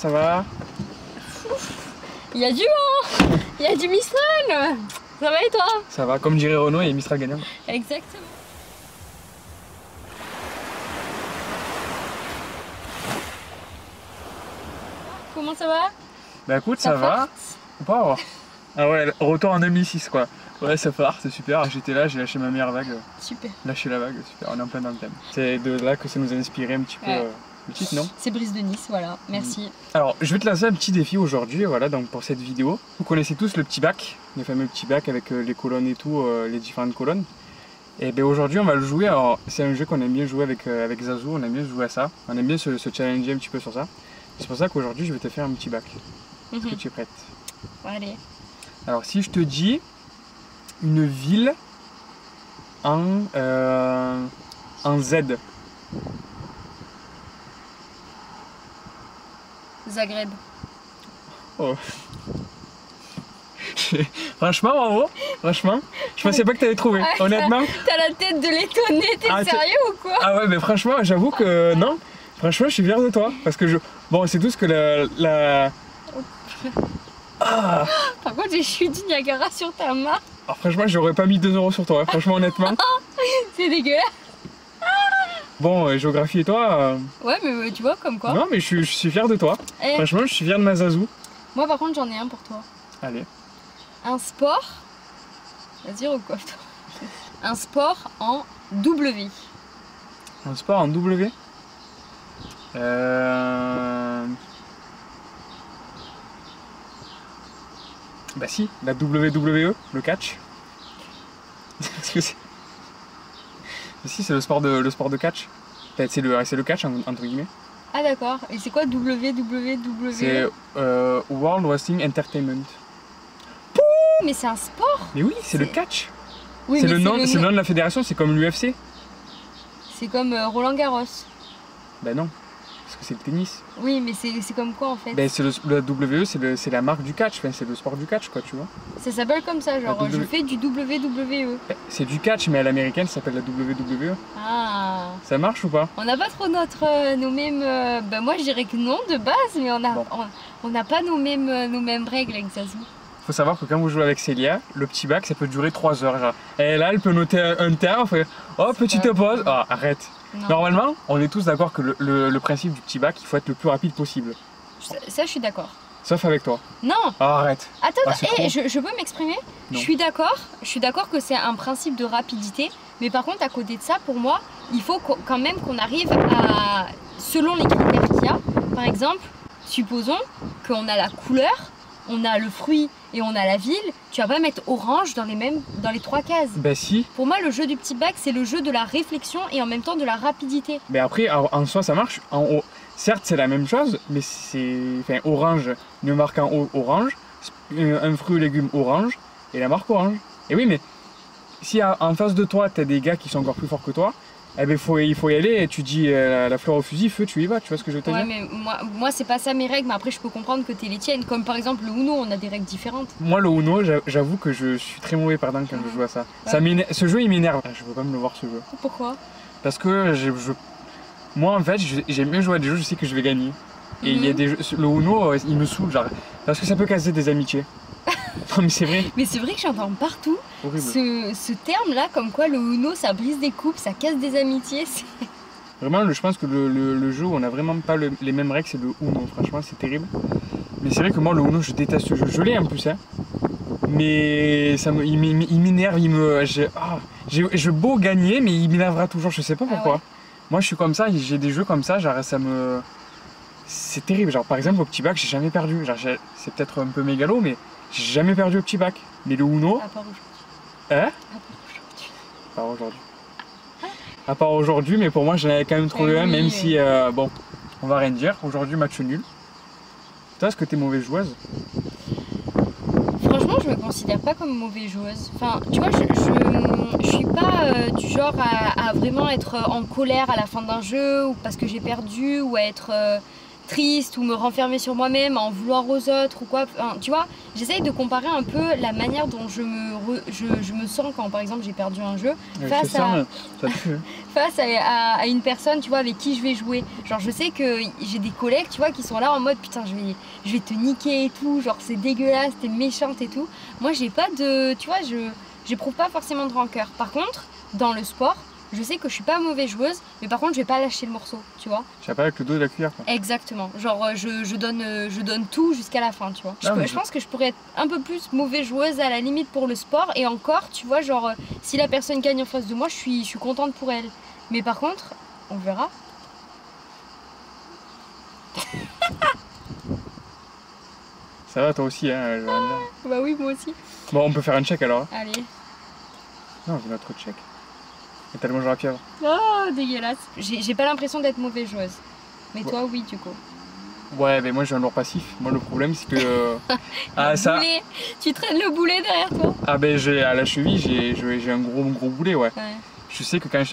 ça va? Il y a du vent, il y a du Mistral. Ça va et toi? Ça va, comme dirait Renaud, et Mistral gagnant. Exactement. Comment ça va? Bah écoute, ça va. Ou pas? Ah ouais, retour en 2006 quoi. Ouais, ça part, c'est super. J'étais là, j'ai lâché ma meilleure vague. Super. Lâché la vague, super, on est en plein dans le thème. C'est de là que ça nous a inspiré un petit peu le titre, non? C'est Brise de Nice, voilà, merci. Alors, je vais te lancer un petit défi aujourd'hui, voilà, donc pour cette vidéo. Vous connaissez tous le petit bac, le fameux petit bac avec les colonnes et tout, les différentes colonnes. Et bien aujourd'hui, on va le jouer. Alors, c'est un jeu qu'on aime bien jouer avec Zazou, on aime bien jouer à ça. On aime bien se challenger un petit peu sur ça. C'est pour ça qu'aujourd'hui, je vais te faire un petit bac. Est-ce que tu es prête? Allez. Alors, si je te dis une ville en Z. Zagreb. Oh. Franchement, bravo. Franchement, je pensais pas que tu allais trouver. Honnêtement. T'as la tête de l'étonné, t'es sérieux ou quoi? Ah ouais, mais franchement, j'avoue que non. Franchement, je suis fier de toi. Parce que bon, c'est tout ce que la... Ah. Par contre, j'ai chute du Niagara sur ta main. Alors, franchement, j'aurais pas mis 2 € sur toi, franchement, honnêtement. C'est dégueulasse. Bon, géographie et toi Ouais, mais tu vois, comme quoi. Non, mais je suis fier de toi. Franchement, je suis fier de ma Zazou. Moi, par contre, j'en ai un pour toi. Allez. Un sport. Vas-y, recoiffe-toi. Un sport en W. Un sport en W. Bah si, la WWE, le catch. Parce que c'est... Si, c'est le sport de catch. C'est le catch, entre guillemets. Ah d'accord, et c'est quoi WWE? C'est World Wrestling Entertainment. Mais c'est un sport? Mais oui, c'est le catch. Oui, c'est le nom de la fédération, c'est comme l'UFC. C'est comme Roland Garros. Bah non, parce que c'est le tennis. Oui, mais c'est comme quoi en fait? Bah la WWE, c'est la marque du catch, enfin, c'est le sport du catch quoi, tu vois. Ça s'appelle comme ça, genre je fais du WWE. C'est du catch, mais à l'américaine ça s'appelle la WWE. Ah. Ça marche ou pas? On n'a pas trop nos mêmes... Bah moi je dirais que non de base, mais on n'a pas nos mêmes règles avec Zazou. Faut savoir que quand vous jouez avec Célia, le petit bac ça peut durer 3 heures. Genre. Et là elle peut noter un terme, fait oh petite pause, oh arrête. Non. Normalement, on est tous d'accord que le principe du petit bac, il faut être le plus rapide possible. Ça je suis d'accord. Sauf avec toi. Non. Oh, arrête. Attends, je peux m'exprimer? Je suis d'accord que c'est un principe de rapidité, mais par contre à côté de ça, pour moi, il faut quand même qu'on arrive à, selon les critères qu'il y a, par exemple, supposons qu'on a la couleur, on a le fruit et on a la ville, tu vas pas mettre orange dans les 3 cases. Bah si. Pour moi, le jeu du petit bac, c'est le jeu de la réflexion et en même temps de la rapidité. Mais après, en soi, ça marche. En haut, certes, c'est la même chose, mais c'est... Enfin, orange, une marque en haut, orange, un fruit ou légume, orange, et la marque orange. Et oui, mais si en face de toi, t'as des gars qui sont encore plus forts que toi, eh ben, il faut y aller et tu dis la fleur au fusil, feu, tu y vas, tu vois ce que je veux te dire? Ouais, mais moi c'est pas ça mes règles, mais après je peux comprendre que t'es les tiennes. Comme par exemple le Uno, on a des règles différentes. Moi, le Uno, j'avoue que je suis très mauvais perdant quand je joue à ça. Ce jeu, il m'énerve. Je veux pas me le voir, ce jeu. Pourquoi? Parce que moi, en fait, j'aime bien jouer à des jeux, je sais que je vais gagner. Et il y a des jeux, le Uno, il me saoule, genre, parce que ça peut casser des amitiés. Non, mais c'est vrai. Mais c'est vrai que j'entends partout ce terme-là, comme quoi le Uno, ça brise des couples, ça casse des amitiés. Vraiment, je pense que le jeu où on a vraiment pas les mêmes règles, c'est le Uno. Franchement, c'est terrible. Mais c'est vrai que moi, le Uno, je déteste ce jeu. Je l'ai en plus, hein. Mais il m'énerve, je beau gagner, mais il m'énervera toujours, je sais pas pourquoi. Ouais. Moi, je suis comme ça, j'ai des jeux comme ça, genre, c'est terrible. Genre, par exemple, au petit bac, j'ai jamais perdu. Genre, c'est peut-être un peu mégalo, mais j'ai jamais perdu au petit bac. Mais le Uno... À part aujourd'hui. Hein? À part aujourd'hui. À part aujourd'hui, mais pour moi, j'en avais quand même trouvé un, même si, bon, on va rien dire. Aujourd'hui, match nul. Toi, est-ce que t'es mauvaise joueuse? Franchement, je me considère pas comme mauvaise joueuse. Enfin, tu vois, je suis pas du genre à vraiment être en colère à la fin d'un jeu, ou parce que j'ai perdu, ou à être triste ou me renfermer sur moi-même, en vouloir aux autres ou quoi. Enfin, tu vois, j'essaye de comparer un peu la manière dont je me sens quand par exemple j'ai perdu un jeu face à une personne, tu vois, avec qui je vais jouer. Genre je sais que j'ai des collègues, tu vois, qui sont là en mode putain je vais te niquer et tout, genre c'est dégueulasse, t'es méchante et tout. Moi j'ai pas de, tu vois, j'éprouve pas forcément de rancœur. Par contre, dans le sport, je sais que je suis pas mauvaise joueuse, mais par contre je vais pas lâcher le morceau, tu vois. Tu vas pas avec le dos de la cuillère, quoi. Exactement, genre je donne tout jusqu'à la fin, tu vois. Je pense que je pourrais être un peu plus mauvaise joueuse à la limite pour le sport, et encore, tu vois, genre si la personne gagne en face de moi, je suis contente pour elle. Mais par contre, on verra. Ça va toi aussi, hein, Bah oui, moi aussi. Bon, on peut faire un check alors. Allez. Non, on veut notre check. Et t'as le mangé à la pieuvre. Oh, dégueulasse. J'ai pas l'impression d'être mauvaise joueuse. Mais toi, oui, du coup. Ouais, mais moi j'ai un lourd passif. Moi, le problème, c'est que. Boulet. Tu traînes le boulet derrière toi. Ah, ben, à la cheville, j'ai un gros boulet, ouais. Je sais que quand.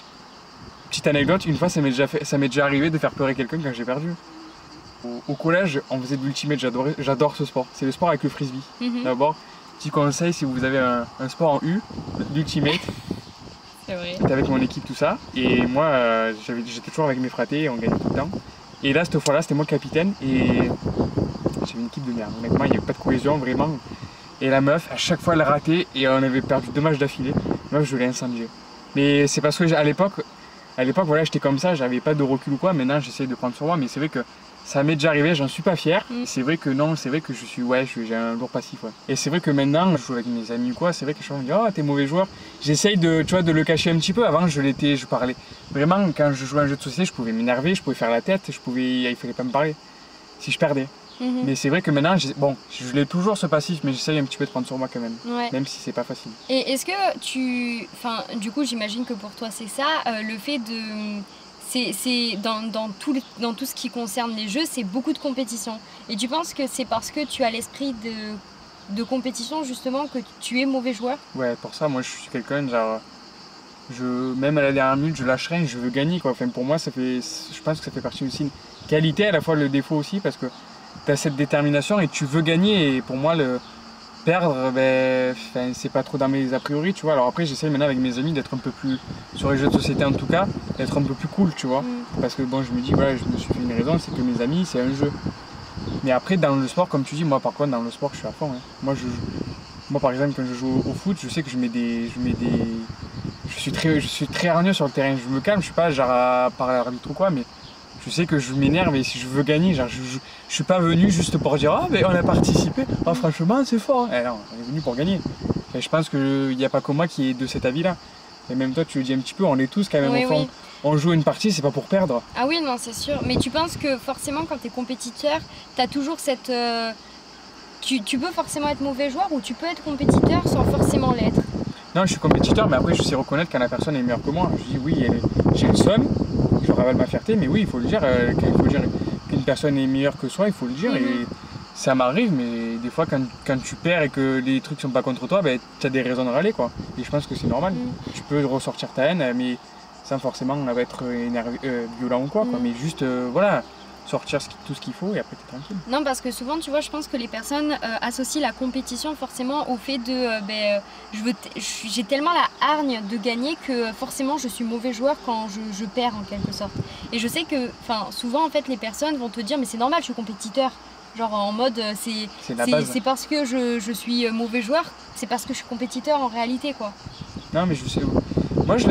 Petite anecdote, une fois, ça m'est déjà arrivé de faire pleurer quelqu'un quand j'ai perdu. Au collège, on faisait de l'ultimate, j'adore ce sport. C'est le sport avec le frisbee. D'abord, petit conseil, si vous avez un sport en U, l'ultimate. C'est vrai. J'étais avec mon équipe, tout ça. Et moi, j'étais toujours avec mes fratés, on gagnait tout le temps. Et là, cette fois-là, c'était moi le capitaine. Et j'avais une équipe de merde. Honnêtement, il n'y avait pas de cohésion, vraiment. Et la meuf, à chaque fois, elle ratait. Et on avait perdu 2 matchs d'affilée. Meuf, je l'ai incendié. Mais c'est parce que à l'époque, voilà, j'étais comme ça, j'avais pas de recul ou quoi. Maintenant, j'essaie de prendre sur moi. Mais c'est vrai que ça m'est déjà arrivé, j'en suis pas fier. C'est vrai que non, c'est vrai que j'ai un lourd passif. Ouais. Et c'est vrai que maintenant, je joue avec mes amis ou quoi, c'est vrai que je me dis, oh, t'es mauvais joueur. J'essaye de le cacher un petit peu. Avant, je parlais. Vraiment, quand je jouais à un jeu de société, je pouvais m'énerver, je pouvais faire la tête, il fallait pas me parler si je perdais. Mais c'est vrai que maintenant, je l'ai toujours ce passif, mais j'essaye un petit peu de prendre sur moi quand même. Ouais. Même si c'est pas facile. Et est-ce que enfin, du coup, j'imagine que pour toi, c'est ça, le fait de. C'est dans tout ce qui concerne les jeux, c'est beaucoup de compétition. Et tu penses que c'est parce que tu as l'esprit de compétition justement que tu es mauvais joueur? Ouais, pour ça, moi je suis quelqu'un, genre, même à la dernière minute, je lâche rien, je veux gagner, quoi. Enfin, pour moi, je pense que ça fait partie aussi une qualité, à la fois le défaut aussi, parce que tu as cette détermination et tu veux gagner. Et pour moi, le perdre, c'est pas trop dans mes a priori, tu vois. Alors après, j'essaie maintenant avec mes amis d'être un peu plus, sur les jeux de société en tout cas, d'être un peu plus cool, tu vois. Parce que bon, je me dis, voilà, je me suis fait une raison, c'est que mes amis, c'est un jeu. Mais après, dans le sport, comme tu dis, moi par contre, dans le sport, je suis à fond. Hein. Moi, par exemple, quand je joue au foot, je sais que je suis très hargneux sur le terrain. Je me calme, je suis pas genre à parler à l'arbitre ou quoi, mais je sais que je m'énerve et si je veux gagner, genre, je suis pas venu juste pour dire ah mais on a participé, ah franchement c'est fort. Eh non, on est venu pour gagner. Et je pense qu'il n'y a pas que moi qui est de cet avis là. Et même toi tu le dis un petit peu, on est tous quand même au fond. On joue une partie, c'est pas pour perdre. Ah oui, non, c'est sûr. Mais tu penses que forcément quand tu es compétiteur, tu as toujours cette... Tu peux forcément être mauvais joueur ou tu peux être compétiteur sans forcément l'être? Non, je suis compétiteur, mais après je sais reconnaître quand la personne est meilleure que moi. Je dis oui, j'ai le seum, je ravale ma fierté, mais oui, il faut le dire. Qu'une personne est meilleure que soi, il faut le dire. Et ça m'arrive, mais des fois quand tu perds et que les trucs sont pas contre toi, tu as des raisons de râler, quoi. Et je pense que c'est normal. Tu peux ressortir ta haine, mais sans forcément être violent ou quoi, quoi. Mais juste, voilà, sortir tout ce qu'il faut et après t'es tranquille. Non, parce que souvent, tu vois, je pense que les personnes associent la compétition forcément au fait de j'ai tellement la hargne de gagner que forcément je suis mauvais joueur quand je perds en quelque sorte. Et je sais que souvent en fait les personnes vont te dire mais c'est normal, je suis compétiteur. Genre en mode c'est parce que je suis mauvais joueur, c'est parce que je suis compétiteur en réalité, quoi. Non mais je sais. Moi je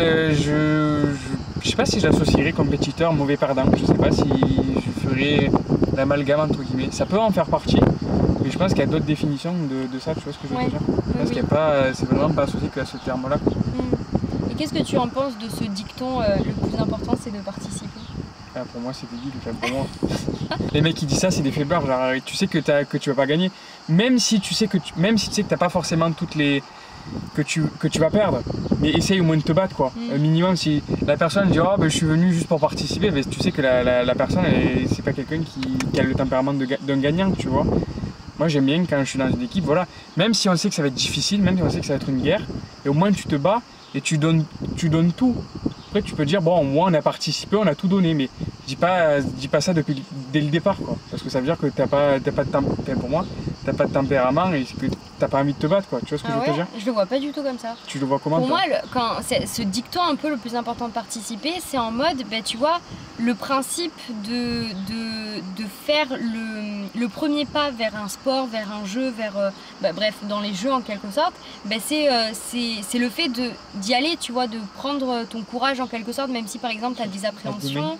sais pas si j'associerais compétiteur mauvais perdant. Je sais pas si je ferais l'amalgame entre guillemets. Ça peut en faire partie, mais je pense qu'il y a d'autres définitions de ça, tu vois ce que je veux dire. Je pense qu'il y a pas, c'est vraiment pas associé que à ce terme-là. Et qu'est-ce que tu en penses de ce dicton le plus important c'est de participer? Ah, pour moi c'est débile, pour moi. Les mecs qui disent ça c'est des faibleurs, genre tu sais que tu vas pas gagner. Même si tu sais que t'as pas forcément toutes les. Que tu vas perdre, mais essaye au moins de te battre, quoi. Minimum, si la personne dit oh je suis venu juste pour participer, mais tu sais que la personne c'est pas quelqu'un qui a le tempérament d'un gagnant, tu vois. Moi j'aime bien quand je suis dans une équipe, voilà, même si on sait que ça va être difficile, même si on sait que ça va être une guerre, et au moins tu te bats et tu donnes tout. Après, tu peux dire, bon, moi, on a participé, on a tout donné, mais dis pas ça dès le départ, quoi. Parce que ça veut dire que t'as pas de pour moi, t'as pas de tempérament et que t'as pas envie de te battre, quoi. Tu vois ce que je veux te dire? Je le vois pas du tout comme ça. Tu le vois comment, Pour toi? moi, quand ce dicton un peu le plus important de participer, c'est en mode, tu vois, le principe de faire le premier pas vers un sport, vers un jeu, bref, dans les jeux en quelque sorte, c'est le fait d'y aller, tu vois, de prendre ton courage en quelque sorte, même si par exemple tu as des appréhensions.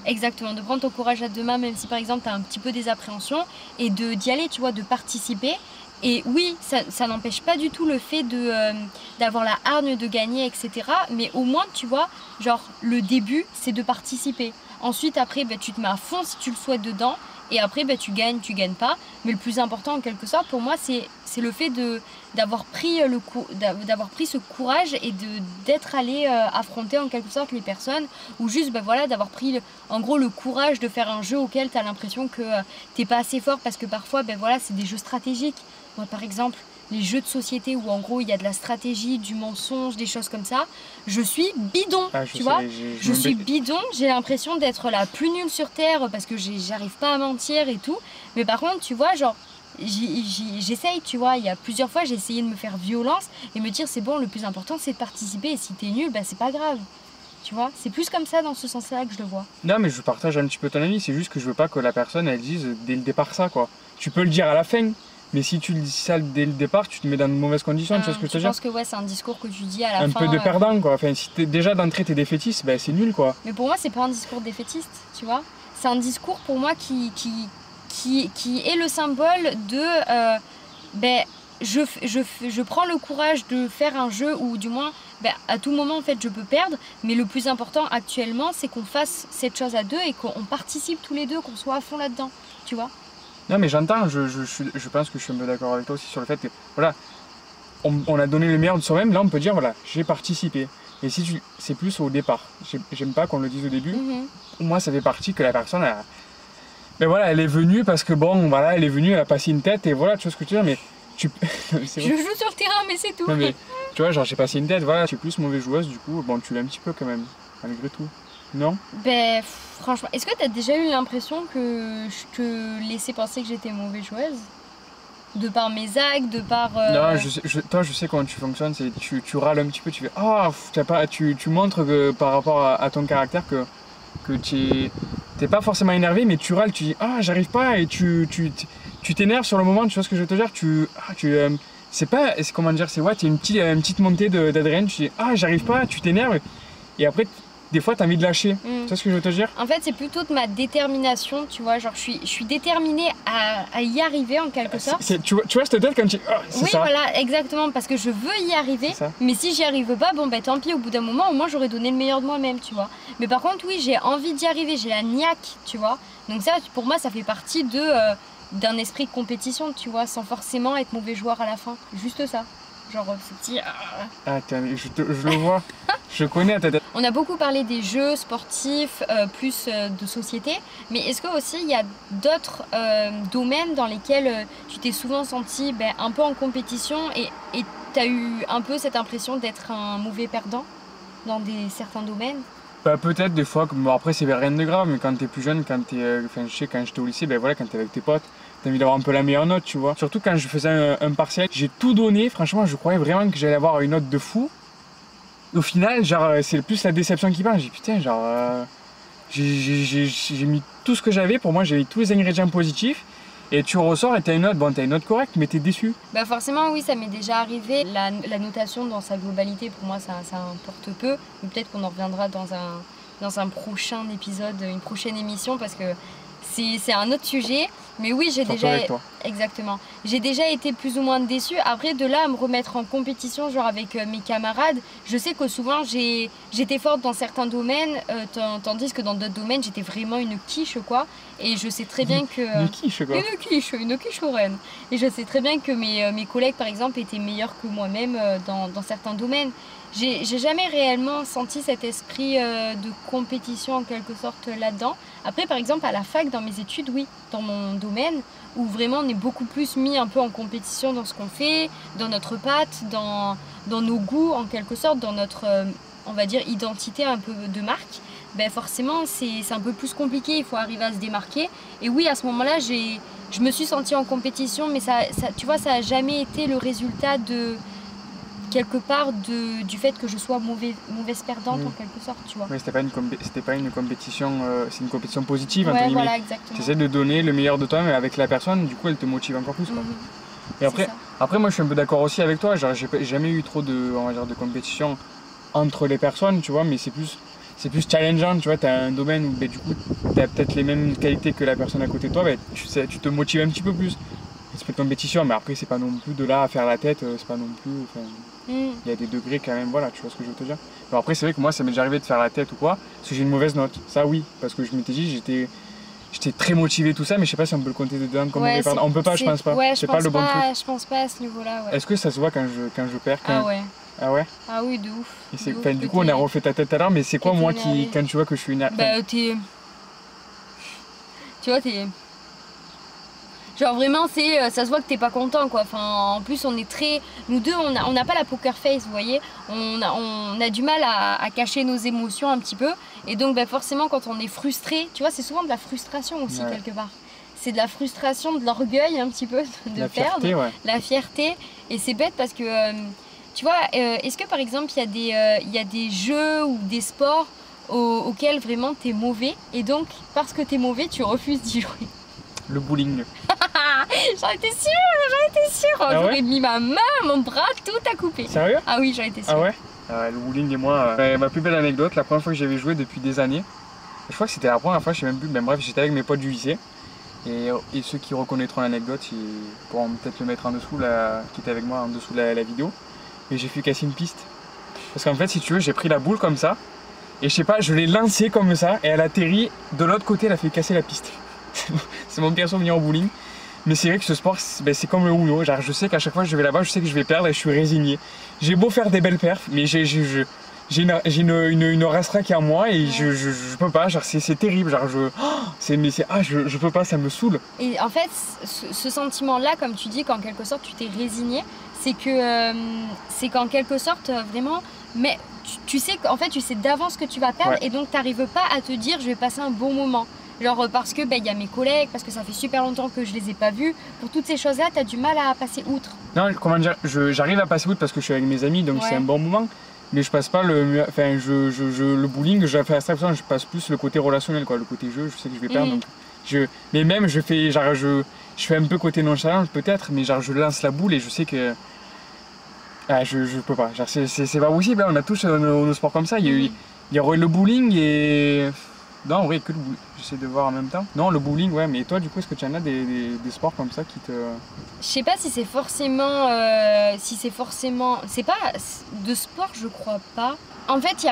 Exactement, de prendre ton courage à deux mains, même si par exemple tu as un petit peu des appréhensions, et d'y aller, tu vois, de participer. Et oui, ça n'empêche pas du tout le fait d'avoir la hargne de gagner, etc. Mais au moins, tu vois, genre le début, c'est de participer. Ensuite, après, tu te mets à fond si tu le souhaites dedans. Et après, tu gagnes pas. Mais le plus important, en quelque sorte, pour moi, c'est le fait d'avoir pris ce courage et d'être allé affronter en quelque sorte les personnes. Ou juste, d'avoir pris en gros le courage de faire un jeu auquel tu as l'impression que t'es pas assez fort. Parce que parfois, c'est des jeux stratégiques. Moi, par exemple, les jeux de société où en gros il y a de la stratégie, du mensonge, des choses comme ça, je suis bidon, tu vois. Je suis bidon, j'ai l'impression d'être la plus nulle sur Terre parce que j'arrive pas à mentir et tout. Mais par contre, tu vois, genre, j'essaye, tu vois, il y a plusieurs fois j'ai essayé de me faire violence et me dire c'est bon, le plus important c'est de participer et si t'es nul, c'est pas grave. Tu vois, c'est plus comme ça dans ce sens-là que je le vois. Non, mais je partage un petit peu ton avis, c'est juste que je veux pas que la personne elle dise dès le départ ça, quoi. Tu peux le dire à la fin. Mais si tu le dis ça dès le départ, tu te mets dans de mauvaises conditions, tu vois ce que je veux dire? Je pense que c'est un discours que tu dis à la fin. Un peu de perdant, quoi. Enfin, si déjà d'entrée t'es défaitiste, c'est nul, quoi. Mais pour moi, c'est pas un discours défaitiste, tu vois. C'est un discours pour moi qui est le symbole de je prends le courage de faire un jeu où du moins à tout moment en fait je peux perdre, mais le plus important actuellement c'est qu'on fasse cette chose à deux et qu'on participe tous les deux, qu'on soit à fond là-dedans, tu vois. Non, mais j'entends, je pense que je suis un peu d'accord avec toi aussi sur le fait que, voilà, on a donné le meilleur de soi-même, là on peut dire, voilà, j'ai participé. Et si c'est plus au départ, j'aime pas qu'on le dise au début, moi ça fait partie que la personne, elle est venue parce que bon, voilà, elle est venue, elle a passé une tête et voilà, tu vois ce que tu veux dire, mais je joue sur le terrain, mais c'est tout. Non, mais, tu vois, genre j'ai passé une tête, voilà, tu es plus mauvaise joueuse, du coup, bon, tu l'as un petit peu quand même, malgré tout. Non? Franchement, est-ce que tu as déjà eu l'impression que je te laissais penser que j'étais mauvaise joueuse? De par mes actes, de par... Non, toi je sais comment tu fonctionnes, c'est tu râles un petit peu, tu fais tu montres que par rapport à ton caractère que t'es pas forcément énervé, mais tu râles, tu dis j'arrive pas et tu t'énerves sur le moment, tu vois ce que je veux te dire, comment dire, t'as une petite montée d'adrénaline, tu dis j'arrive pas, tu t'énerves et après des fois t'as envie de lâcher. Tu vois ce que je veux te dire? En fait c'est plutôt de ma détermination, tu vois, genre je suis déterminée à y arriver en quelque sorte. Tu vois cette tête quand tu... Oui ça. Voilà, exactement, parce que je veux y arriver, mais si j'y arrive pas, tant pis, au bout d'un moment au moins j'aurais donné le meilleur de moi-même, tu vois. Mais par contre oui, j'ai envie d'y arriver, j'ai la niaque, tu vois. Donc ça pour moi ça fait partie d'un esprit de compétition, tu vois, sans forcément être mauvais joueur à la fin, juste ça. Genre ce petit... je le vois, je connais ta tête. On a beaucoup parlé des jeux sportifs, plus de société, mais est-ce que aussi il y a d'autres domaines dans lesquels tu t'es souvent senti un peu en compétition et tu as eu un peu cette impression d'être un mauvais perdant dans certains domaines? Peut-être des fois, après c'est rien de grave, mais quand t'es plus jeune, quand j'étais au lycée, quand t'es avec tes potes, t'as envie d'avoir un peu la meilleure note, tu vois. Surtout quand je faisais un partiel, j'ai tout donné, franchement je croyais vraiment que j'allais avoir une note de fou. Au final, genre, c'est plus la déception qui parle. J'ai dit putain, genre, j'ai mis tout ce que j'avais, pour moi j'ai mis tous les ingrédients positifs. Et tu ressors et t'as une note correcte, mais t'es déçu. Forcément oui, ça m'est déjà arrivé. La notation dans sa globalité, pour moi ça importe peu. Mais peut-être qu'on en reviendra dans un prochain épisode, une prochaine émission, parce que c'est un autre sujet. Mais oui, exactement. J'ai déjà été plus ou moins déçue. Après, de là à me remettre en compétition, genre avec mes camarades, je sais que souvent j'étais forte dans certains domaines, tandis que dans d'autres domaines, j'étais vraiment une quiche, quoi. Et je sais très bien que... Une quiche, quoi. Une quiche foraine. Et je sais très bien que mes collègues, par exemple, étaient meilleurs que moi-même dans certains domaines. J'ai jamais réellement senti cet esprit de compétition en quelque sorte là-dedans. Après, par exemple, à la fac, dans mes études, oui, dans mon domaine, où vraiment on est beaucoup plus mis un peu en compétition dans ce qu'on fait, dans notre patte, dans nos goûts en quelque sorte, dans notre on va dire, identité un peu de marque, ben forcément c'est un peu plus compliqué, il faut arriver à se démarquer. Et oui, à ce moment-là, je me suis sentie en compétition, mais tu vois, ça n'a jamais été le résultat de quelque part du fait que je sois mauvaise perdante en quelque sorte, tu vois. Oui, c'était pas une compétition, c'est une compétition positive, ouais, entre guillemets. Voilà, exactement. Tu essaies de donner le meilleur de toi, mais avec la personne, du coup, elle te motive encore plus, quoi. Et après, moi, je suis un peu d'accord aussi avec toi. Genre, j'ai jamais eu trop on va dire, de compétition entre les personnes, tu vois, mais c'est plus challengeant, tu vois. Tu as un domaine où, ben, du coup, tu as peut-être les mêmes qualités que la personne à côté de toi, ben, tu te motives un petit peu plus. C'est pas de compétition, mais après, c'est pas non plus de là à faire la tête, c'est pas non plus. Il y a des degrés quand même, voilà, tu vois ce que je veux te dire. Alors après, c'est vrai que moi, ça m'est déjà arrivé de faire la tête ou quoi, parce que j'ai une mauvaise note. Ça, oui, parce que je m'étais dit, j'étais très motivé, tout ça, mais je sais pas si on peut le compter dedans comme mauvais perdant. On peut pas, je pense pas. Ouais, c'est pas le bon truc. Je pense pas à ce niveau-là. Ouais. Est-ce que ça se voit quand je perds Ah ouais. Ah ouais. Ah oui, de ouf. Du coup, on a refait ta tête tout à l'heure, mais c'est quoi, moi, quand tu vois que je suis une. Bah, tu vois, genre vraiment, ça se voit que t'es pas content, quoi. Enfin, en plus, on est très. Nous deux, on n'a pas la poker face, vous voyez. On a du mal à cacher nos émotions un petit peu. Et donc, bah, forcément, quand on est frustré, tu vois, c'est souvent de la frustration aussi, quelque part. C'est de la frustration, de l'orgueil un petit peu de la perdre. Fierté, ouais. La fierté. Et c'est bête parce que, tu vois, est-ce que par exemple, il y a des jeux ou des sports auxquels vraiment t'es mauvais. Et donc, parce que t'es mauvais, tu refuses d'y jouer. Le bowling. J'en étais sûre. Ah J'aurais mis ma main, mon bras, tout à couper. Sérieux? Ah oui, j'en étais sûre. Ah ouais? Le bowling et moi, ma plus belle anecdote, la première fois que j'avais joué depuis des années, je crois que c'était la première fois, je sais même plus, mais bref, j'étais avec mes potes du lycée. Et ceux qui reconnaîtront l'anecdote, ils pourront peut-être le mettre en dessous, qui était avec moi en dessous de la vidéo. Et j'ai fait casser une piste. Parce qu'en fait, si tu veux, j'ai pris la boule comme ça, et je sais pas, je l'ai lancée comme ça, et elle atterrit de l'autre côté, elle a fait casser la piste. C'est mon pire souvenir en bowling. Mais c'est vrai que ce sport, c'est comme le Uno. Genre, je sais qu'à chaque fois que je vais là-bas, je sais que je vais perdre et je suis résigné. J'ai beau faire des belles perfs, mais j'ai une rastra qui est en moi et je peux pas. Genre, c'est terrible. Genre, je peux pas, ça me saoule. Et en fait, ce sentiment-là, comme tu dis, qu'en quelque sorte tu t'es résigné, c'est qu'en quelque sorte, vraiment, mais tu sais qu'en fait, tu sais d'avance que tu vas perdre et donc tu n'arrives pas à te dire je vais passer un bon moment. Genre parce que y a mes collègues, parce que ça fait super longtemps que je les ai pas vus. Pour toutes ces choses-là, tu as du mal à passer outre. Non, comment dire, j'arrive à passer outre parce que je suis avec mes amis, donc c'est un bon moment. Mais je passe pas le bowling, je fais abstraction, je passe plus le côté relationnel, quoi, le côté jeu, je sais que je vais perdre. Donc mais même je fais un peu côté nonchalant peut-être, mais genre je lance la boule et je sais que je peux pas. Genre c'est pas possible, hein. On a tous nos sports comme ça. Il y aurait le bowling et. Non, en vrai, que le bowling. J'essaie de voir en même temps. Non, le bowling, ouais, mais toi, du coup, est-ce que tu en as des sports comme ça qui te. Je sais pas si c'est forcément. C'est pas de sport, je crois pas. En fait,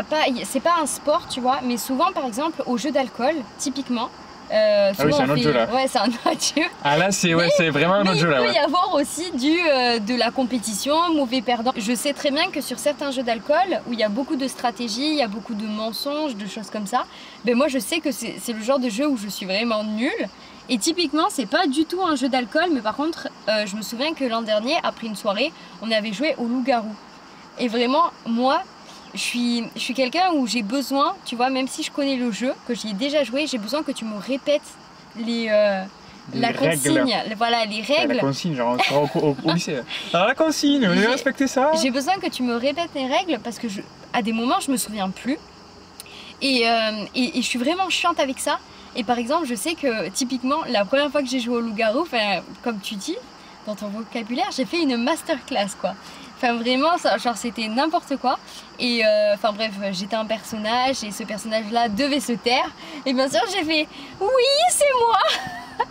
c'est pas un sport, tu vois, mais souvent, par exemple, au jeu d'alcool, typiquement. Ah oui, c'est un autre jeu là. Ouais, c'est un autre jeu. Ah là, c'est vraiment un autre jeu là. Il peut y avoir aussi de la compétition, mauvais perdant. Je sais très bien que sur certains jeux d'alcool, où il y a beaucoup de stratégies, il y a beaucoup de mensonges, de choses comme ça, ben moi je sais que c'est le genre de jeu où je suis vraiment nulle. Et typiquement, c'est pas du tout un jeu d'alcool, mais par contre, je me souviens que l'an dernier, après une soirée, on avait joué au loup-garou. Et vraiment, moi, je suis quelqu'un où j'ai besoin, tu vois, même si je connais le jeu, que j'y ai déjà joué, j'ai besoin que tu me répètes la consigne, voilà, les règles. La consigne, genre au lycée. Alors la consigne, vous devez respecter ça. J'ai besoin que tu me répètes les règles parce que à des moments, je me souviens plus. Et je suis vraiment chiante avec ça. Et par exemple, je sais que typiquement, la première fois que j'ai joué au loup-garou, comme tu dis, dans ton vocabulaire, j'ai fait une masterclass, quoi. Enfin vraiment, genre c'était n'importe quoi. Et enfin bref, j'étais un personnage et ce personnage-là devait se taire. Et bien sûr, j'ai fait « Oui, c'est moi !»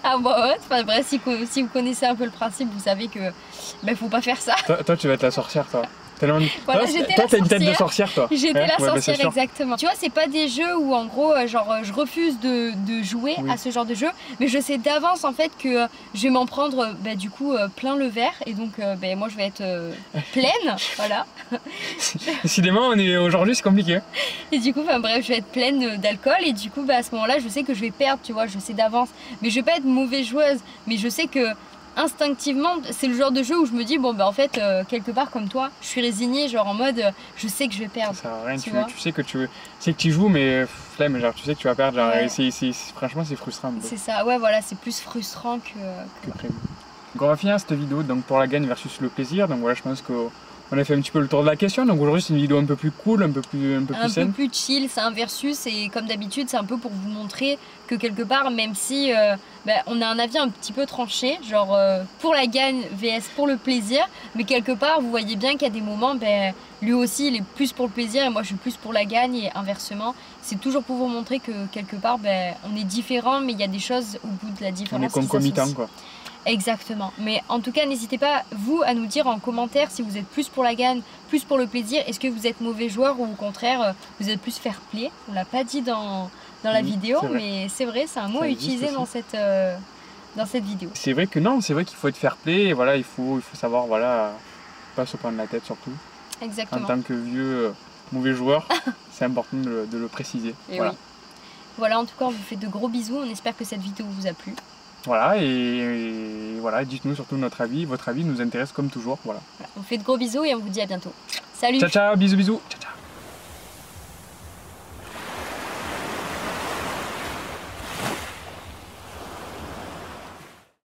à voix haute. Enfin bref, si vous connaissez un peu le principe, vous savez que faut pas faire ça. Toi, tu vas être la sorcière, toi. Voilà, toi, t'as une tête de sorcière, toi. J'étais la sorcière, exactement. Tu vois, c'est pas des jeux où, en gros, je refuse de jouer à ce genre de jeu, mais je sais d'avance, en fait, que je vais m'en prendre, du coup, plein le verre, et donc, moi, je vais être pleine, voilà. Décidément, aujourd'hui, c'est compliqué. Et du coup, bref, je vais être pleine d'alcool, et du coup, à ce moment-là, je sais que je vais perdre, tu vois, je sais d'avance. Mais je vais pas être mauvaise joueuse, mais je sais que instinctivement, c'est le genre de jeu où je me dis, bon, bah en fait, quelque part comme toi, je suis résignée, genre en mode, je sais que je vais perdre. Ça sert à rien, tu sais que tu joues, mais flemme, genre tu sais que tu vas perdre, genre, Ouais. franchement c'est frustrant. C'est ça, ouais, voilà, c'est plus frustrant que... prévu. Donc on va finir cette vidéo donc pour la gagne versus le plaisir, donc voilà, je pense qu'on a fait un petit peu le tour de la question, donc aujourd'hui c'est une vidéo un peu plus cool, un peu plus saine. Un peu plus chill, c'est un versus et comme d'habitude c'est un peu pour vous montrer que quelque part même si on a un avis un petit peu tranché, genre pour la gagne vs pour le plaisir, mais quelque part vous voyez bien qu'il y a des moments, lui aussi il est plus pour le plaisir et moi je suis plus pour la gagne et inversement. C'est toujours pour vous montrer que quelque part on est différents mais il y a des choses au bout de la différence. On est concomitants quoi. Exactement, mais en tout cas n'hésitez pas vous à nous dire en commentaire si vous êtes plus pour la gagne, plus pour le plaisir, est-ce que vous êtes mauvais joueur ou au contraire vous êtes plus fair play. On l'a pas dit dans la vidéo, mais c'est vrai, c'est un mot à utiliser dans cette vidéo. C'est vrai que non, c'est vrai qu'il faut être fair play, et voilà, il faut savoir, voilà, pas se prendre la tête surtout. Exactement. En tant que vieux mauvais joueur, c'est important de le préciser. Et voilà. Oui. Voilà, en tout cas on vous fait de gros bisous, on espère que cette vidéo vous a plu. Voilà, et voilà, dites-nous surtout votre avis nous intéresse comme toujours. Voilà. On fait de gros bisous et on vous dit à bientôt. Salut. Ciao, ciao, bisous, bisous.